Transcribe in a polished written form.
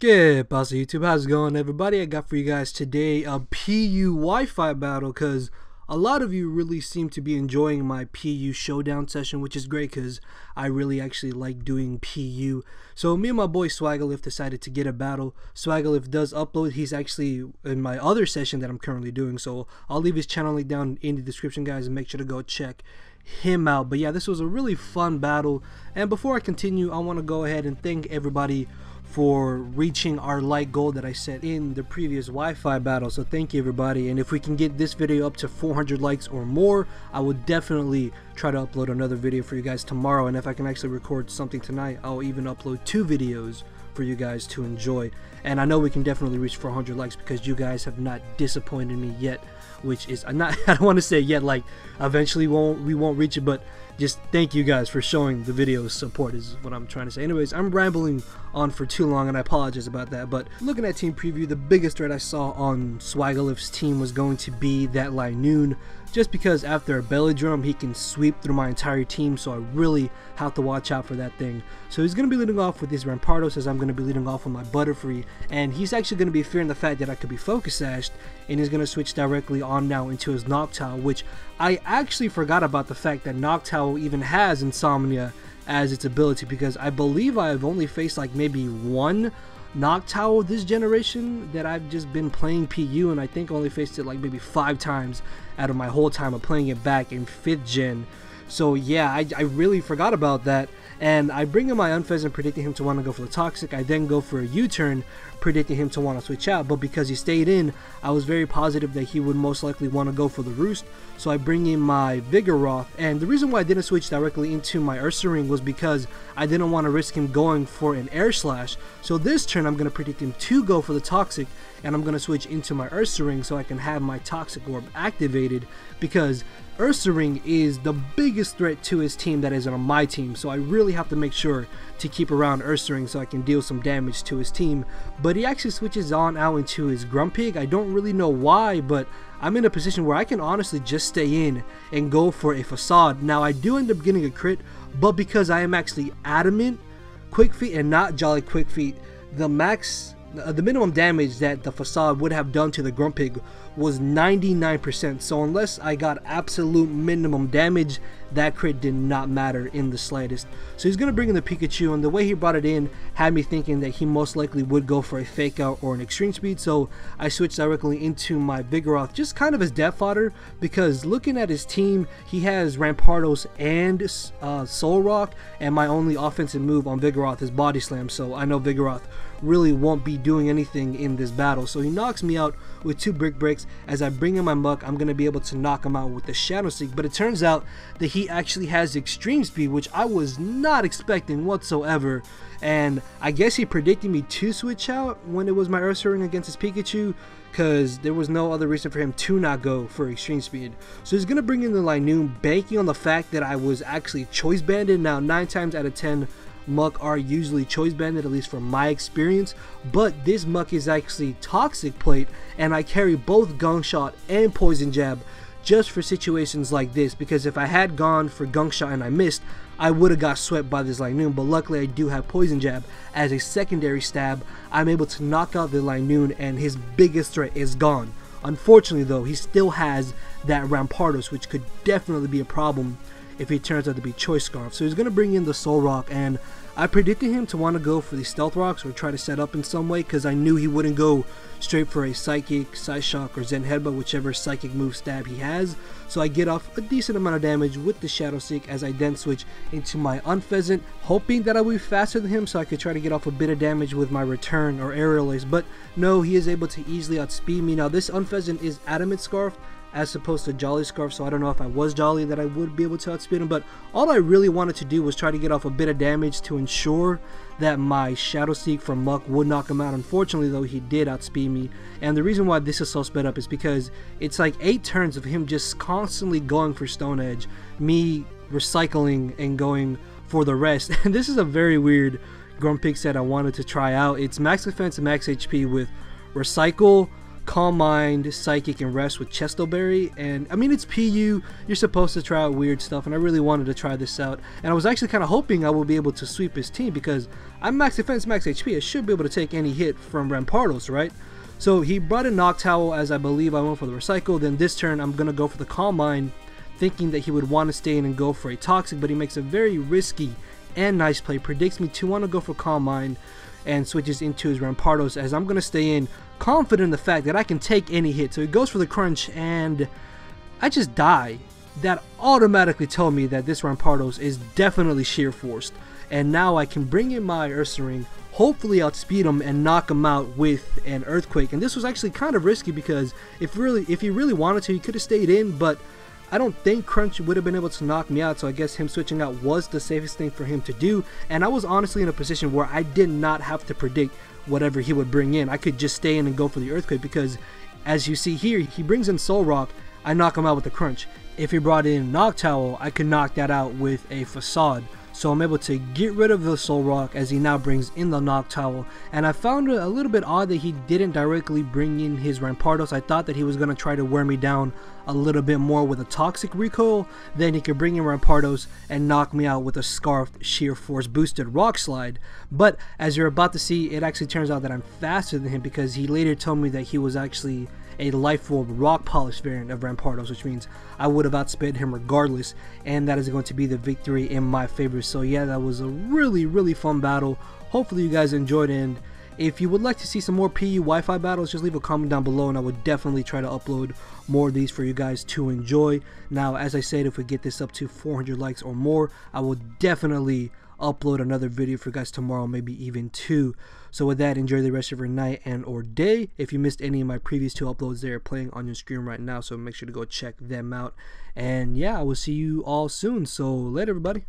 Good, boss of YouTube. How's it going, everybody? I got for you guys today a PU Wi-Fi battle because a lot of you really seem to be enjoying my PU showdown session, which is great because I really actually like doing PU. So me and my boy Swagilyph decided to get a battle. Swagilyph does upload. He's actually in my other session that I'm currently doing, so I'll leave his channel link down in the description, guys, and make sure to go check him out. But yeah, this was a really fun battle, and before I continue, I want to go ahead and thank everybody for reaching our like goal that I set in the previous Wi-Fi battle. So thank you, everybody, and if we can get this video up to 400 likes or more, I will definitely try to upload another video for you guys tomorrow, and if I can actually record something tonight, I'll even upload 2 videos for you guys to enjoy. And I know we can definitely reach 400 likes because you guys have not disappointed me yet, which is I don't want to say yet, like eventually we won't reach it, but just thank you guys for showing the video's support is what I'm trying to say. Anyways, I'm rambling on for too long and I apologize about that, but looking at team preview, the biggest threat I saw on Swagilyph's team was going to be that Linoon, just because after a belly drum he can sweep through my entire team, so I really have to watch out for that thing. So he's going to be leading off with his Rampardos, as I'm going to be leading off with my Butterfree, and he's actually going to be fearing the fact that I could be focus sashed, and he's going to switch directly on now into his Noctowl, which I actually forgot about the fact that Noctowl even has Insomnia as its ability, because I believe I've only faced like maybe one Noctowl this generation that I've just been playing PU, and I think I only faced it like maybe 5 times out of my whole time of playing it back in 5th gen. So yeah, I really forgot about that, and I bring in my Unpheasant predicting him to want to go for the Toxic. I then go for a U-turn predicting him to want to switch out, but because he stayed in, I was very positive that he would most likely want to go for the Roost, so I bring in my Vigoroth. And the reason why I didn't switch directly into my Ursaring was because I didn't want to risk him going for an Air Slash. So this turn I'm going to predict him to go for the Toxic, and I'm going to switch into my Ursaring so I can have my Toxic Orb activated, because Ursaring is the biggest threat to his team that is on my team, so I really have to make sure to keep around Ursaring so I can deal some damage to his team. But he actually switches on out into his Grumpig. I don't really know why, but I'm in a position where I can honestly just stay in and go for a Facade. Now I do end up getting a crit, but because I am actually adamant Quick Feet and not Jolly Quick Feet, the minimum damage that the Facade would have done to the Grumpig was 99%, so unless I got absolute minimum damage, that crit did not matter in the slightest. So he's going to bring in the Pikachu, and the way he brought it in had me thinking that he most likely would go for a Fake Out or an Extreme Speed, so I switched directly into my Vigoroth, just kind of as death fodder, because looking at his team, he has Rampardos and Solrock, and my only offensive move on Vigoroth is Body Slam, so I know Vigoroth really won't be doing anything in this battle. So he knocks me out with 2 Brick Breaks. As I bring in my Muck, I'm going to be able to knock him out with the Shadow Seek, but it turns out that he actually has Extreme Speed, which I was not expecting whatsoever, and I guess he predicted me to switch out when it was my Ursaring against his Pikachu, because there was no other reason for him to not go for Extreme Speed. So he's going to bring in the Linoon, banking on the fact that I was actually Choice Banded. Now 9 times out of 10 Muck are usually Choice Banded, at least from my experience, but this Muck is actually Toxic Plate, and I carry both Gunk Shot and Poison Jab just for situations like this, because if I had gone for Gunk Shot and I missed, I would have got swept by this Linoon, but luckily I do have Poison Jab as a secondary stab. I'm able to knock out the Linoon, and his biggest threat is gone. Unfortunately though, he still has that Rampardos, which could definitely be a problem if he turns out to be Choice Scarf. So he's going to bring in the Solrock, and I predicted him to want to go for the Stealth Rocks or try to set up in some way, because I knew he wouldn't go straight for a Psychic, Psyshock, or Zen Headbutt, whichever Psychic move stab he has. So I get off a decent amount of damage with the Shadow Seek, as I then switch into my Unpheasant, hoping that I would be faster than him so I could try to get off a bit of damage with my Return or Aerial Ace, but no, he is able to easily outspeed me. Now this Unpheasant is Adamant Scarf as opposed to Jolly Scarf, so I don't know if I was Jolly that I would be able to outspeed him, but all I really wanted to do was try to get off a bit of damage to ensure that my Shadow Seek from Muck would knock him out. Unfortunately though, he did outspeed me, and the reason why this is so sped up is because it's like 8 turns of him just constantly going for Stone Edge, me recycling and going for the rest. And this is a very weird Grumpig set I wanted to try out. It's max defense and max HP with Recycle, Calm Mind, Psychic, and Rest with Chestoberry. And I mean, it's PU, you're supposed to try out weird stuff, and I really wanted to try this out. And I was actually kind of hoping I would be able to sweep his team, because I'm max defense, max HP. I should be able to take any hit from Rampardos, right? So he brought in Noctowl, as I believe I went for the Recycle. Then this turn I'm going to go for the Calm Mind, thinking that he would want to stay in and go for a Toxic, but he makes a very risky and nice play. Predicts me to want to go for Calm Mind and switches into his Rampardos, as I'm going to stay in, confident in the fact that I can take any hit. So he goes for the Crunch, and I just die. That automatically told me that this Rampardos is definitely sheer forced. And now I can bring in my Ursaring, hopefully outspeed him and knock him out with an Earthquake. And this was actually kind of risky, because if he really wanted to, he could have stayed in, but I don't think Crunch would have been able to knock me out, so I guess him switching out was the safest thing for him to do. And I was honestly in a position where I did not have to predict whatever he would bring in. I could just stay in and go for the Earthquake, because as you see here, he brings in Soul Rock, I knock him out with the Crunch. If he brought in Noctowl, I could knock that out with a Facade. So I'm able to get rid of the Soul Rock, as he now brings in the Noctowl. And I found it a little bit odd that he didn't directly bring in his Rampardos. I thought that he was going to try to wear me down a little bit more with a Toxic recoil. Then he could bring in Rampardos and knock me out with a Scarfed Sheer Force boosted Rock Slide. But as you're about to see, it actually turns out that I'm faster than him, because he later told me that he was actually a Life Orb Rock Polish variant of Rampardos, which means I would have outsped him regardless, and that is going to be the victory in my favor. So yeah, that was a really fun battle. Hopefully you guys enjoyed, and if you would like to see some more PU Wi-Fi battles, just leave a comment down below, and I would definitely try to upload more of these for you guys to enjoy. Now, as I said, if we get this up to 400 likes or more, I will definitely upload another video for you guys tomorrow, maybe even 2. So with that, enjoy the rest of your night and or day. If you missed any of my previous 2 uploads, they are playing on your screen right now, so make sure to go check them out. And yeah, I will see you all soon. So later, everybody.